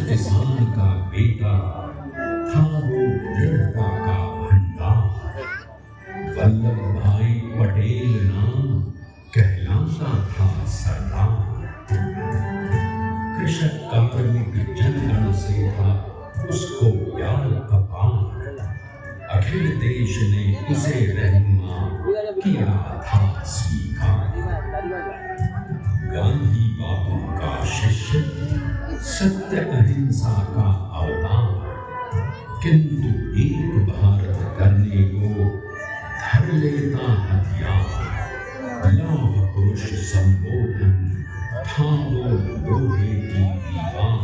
किसान का बेटा था वो दृढ़ता का भंडार। वल्लभ भाई पटेल नाम कहलाता था सरदार। कृषक कार्मिक जनगण से था उसको प्यार अपार। अखिल देश ने उसे रहनुमा किया था स्वीकार। गांधी बापू का शिष्य, सत्य अहिंसा का अवतार। किंतु एक भारत करने को धर लेता हथियार। लौह पुरुष संबोधन था वो लोहे की दीवार।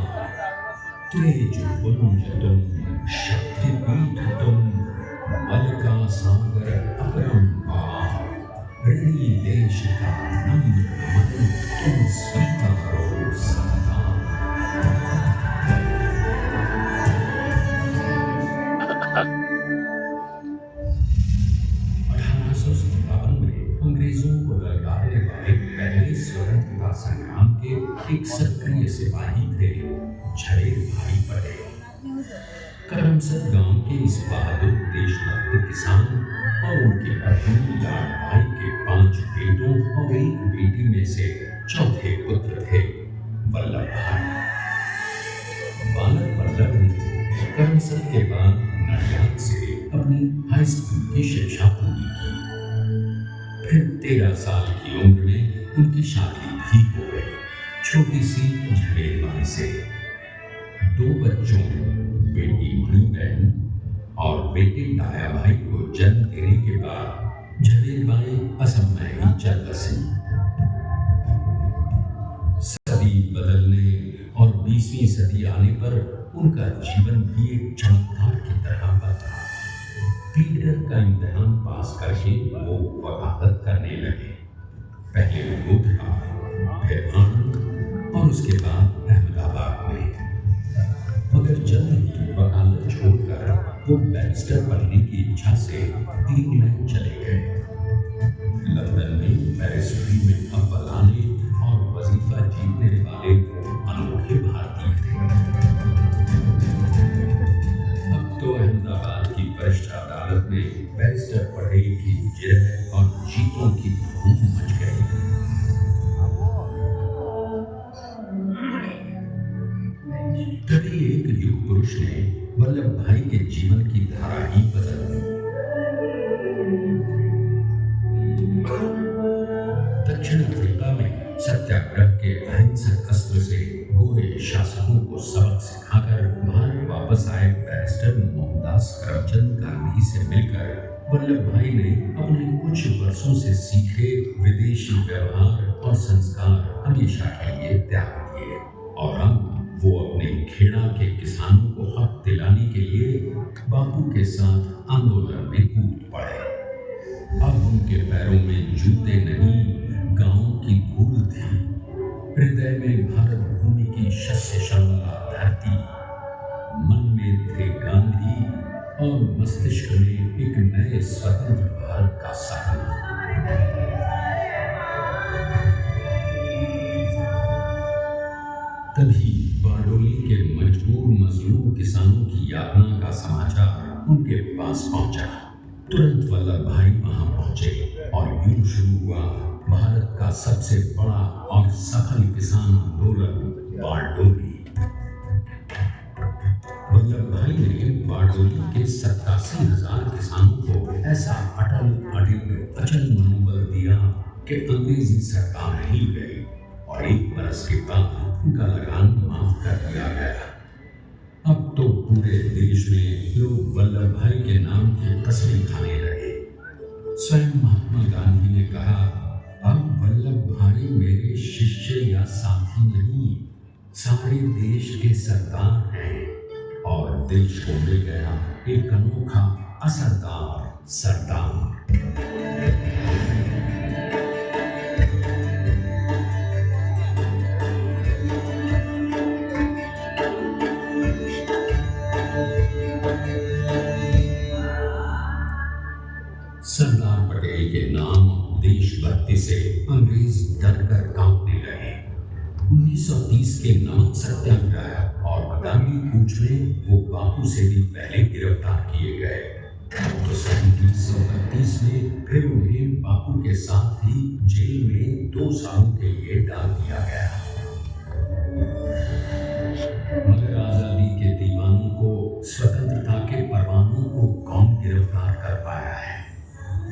तेज पुंज तुम, शक्तिपीठ तुम, बल का सागर अपरंपार। ऋणी देश का नम्र नमन तुम स्वीकारो सरदार। 1857 में अंग्रेजों को ललकारने वाले पहले स्वतंत्रता संग्राम के एक सक्रिय सिपाही थे झवेर भाई पटेल। करमसद गांव के इस बहादुर देशभक्त किसान और उनके पत्नी लाड भाई के 5 बेटों और एक बेटी में से चौथे पुत्र थे वल्लभ भाई। बालक वल्लभ ने करमसद के बाद नडियाद से अपनी हाई स्कूल की शिक्षा पूरी की। फिर 13 साल की उम्र में उनकी शादी भी हो गई छोटी सी झवेर बाई से। 2 बच्चों, बेटी मणिबहन और बेटे डाया भाई को जन्म देने के बाद झवेर बाई असम में ही चल बसी। सदी बदलने और 20वीं सदी आने पर उनका जीवन भी एक चमत्कार की तरह बदला। क्लीडर का इम्तिहान पास करके वो वकालत करने लगे। पहले गोधरा, फिर आनंद और उसके बाद अहमदाबाद में। मगर जल्द ही वकालत छोड़कर वो बैरिस्टर बनने की इच्छा से इंग्लैंड चले गए। लंदन में बैरिस्ट्री में अव्वल आने और वजीफा जीतने वाले अनोखे भारतीय थे। अब तो अहमदाबाद की वरिष्ठ अदालत में बैरिस्टर पटेल की जिरह और जीतों की धूम मच गई। तभी एक युग पुरुष ने वल्लभ भाई के जीवन की धारा ही बदल दी। दक्षिण अफ्रीका में सत्याग्रह के अहिंसक अस्त्र से गोरे शासकों को सबक सिखाकर भारत वापस आए बैरिस्टर मोहनदास करमचंद गांधी से मिलकर वल्लभ भाई ने अपने कुछ वर्षों से सीखे विदेशी व्यवहार और संस्कार हमेशा के लिए त्याग दिए और अब वो अपने खेड़ा के किसानों को हक दिलाने के लिए बापू के साथ आंदोलन में कूद पड़े। अब उनके पैरों में जूते नहीं, गांव की धूल थी। हृदय में भारत भूमि की शस्य श्यामला धरती। मन में थे गांधी और मस्तिष्क में एक नए स्वतंत्र भारत का सपना। तभी बारडोली के मजबूर मजलूम किसानों की यातना का समाचार उनके पास पहुंचा। तुरंत वल्लभ भाई वहां पहुंचे और यूं शुरू हुआ भारत का सबसे बड़ा और सफल किसान आंदोलन बारडोली। वल्लभ भाई ने बारडोली के 87,000 किसानों को ऐसा अटल, अडिग, अचल मनोबल दिया कि अंग्रेजी सरकार हिल गई और 1 बरस के बाद उनका लगान माफ कर दिया गया। अब तो पूरे देश में लोग वल्लभ भाई के नाम की तस्वीर खाने लगे। स्वयं महात्मा गांधी ने कहा, अब वल्लभ भाई मेरे शिष्य या साथी नहीं, सारे देश के सरदार हैं। और देश को मिल गया एक अनोखा असरदार सरदार। 1925 के नमक सत्याग्रह और बदामी कूच में वो बापू से भी पहले गिरफ्तार किए गए। तो सन 1932 में फिर उन्हें बापू के साथ ही जेल में 2 सालों के लिए डाल दिया गया। मगर आजादी के दीवानों को, स्वतंत्रता के परवानों को कौन गिरफ्तार कर पाया है?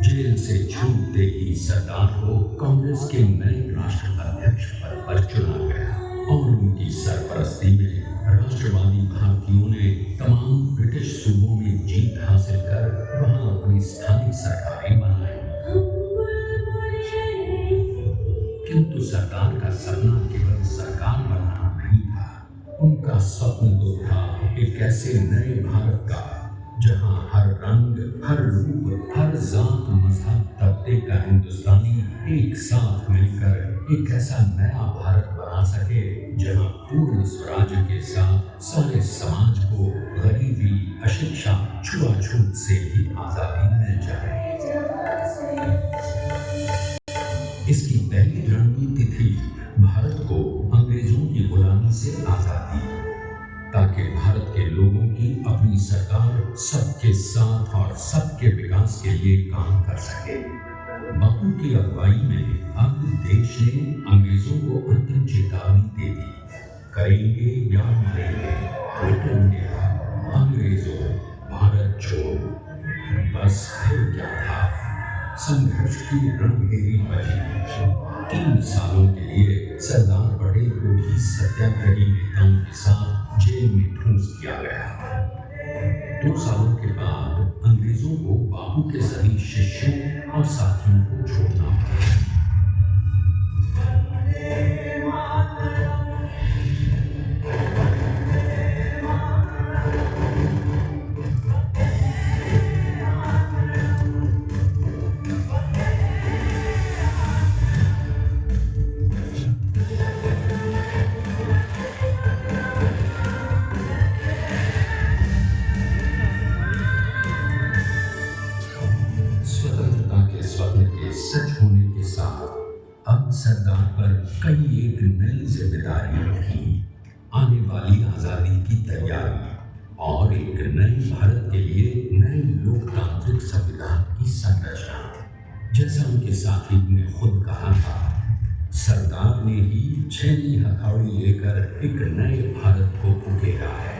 जेल से छूटते ही सरदार को कांग्रेस के नए राष्ट्राध्यक्ष पद पर चुना गया और उनकी सरपरस्ती में राष्ट्रवादी भारतीयों ने तमाम ब्रिटिश सूबों में जीत हासिल कर वहां अपनी स्थानिक सरकारें बनाई। किंतु सरदार का सपना केवल सरकार बनना नहीं था। उनका स्वप्न तो था एक ऐसे नए भारत का जहां हर रंग, हर रूप, हर जात, मजहब, तबके का हिंदुस्तानी एक साथ मिलकर एक ऐसा नया भारत बना सके जहां पूर्ण स्वराज्य के साथ सारे समाज को गरीबी, अशिक्षा, छुआछूत से भी आजादी मिल जाए। इसकी पहली रणनीति थी भारत को अंग्रेजों की गुलामी से आजादी, ताकि भारत के लोगों की अपनी सरकार सबके साथ और सबके विकास के लिए काम कर सके। बापू की अगुवाई में अब देश ने अंग्रेजों को अंतिम चेतावनी दे दी, करेंगे या मरेंगे, क्विट इंडिया, अंग्रेजों, भारत छोड़ो। बस फिर क्या था, संघर्ष की रणभेरी बजी। 3 सालों के लिए सरदार पटेल को भी सत्याग्रही नेताओं के साथ जेल में ठूंस दिया गया। 2 सालों के बाद अंग्रेजों को बापू के सभी शिष्यों और साथियों को छोड़ना पड़ा। सच होने के साथ अब सरदार पर कई एक नई जिम्मेदारियां थी। आने वाली आजादी की तैयारी और एक नए भारत के लिए नए लोकतांत्रिक संविधान की संरचना। जैसा उनके साथी ने खुद कहा था, सरदार ने ही 6 हथौड़ी लेकर एक नए भारत को उकेरा है।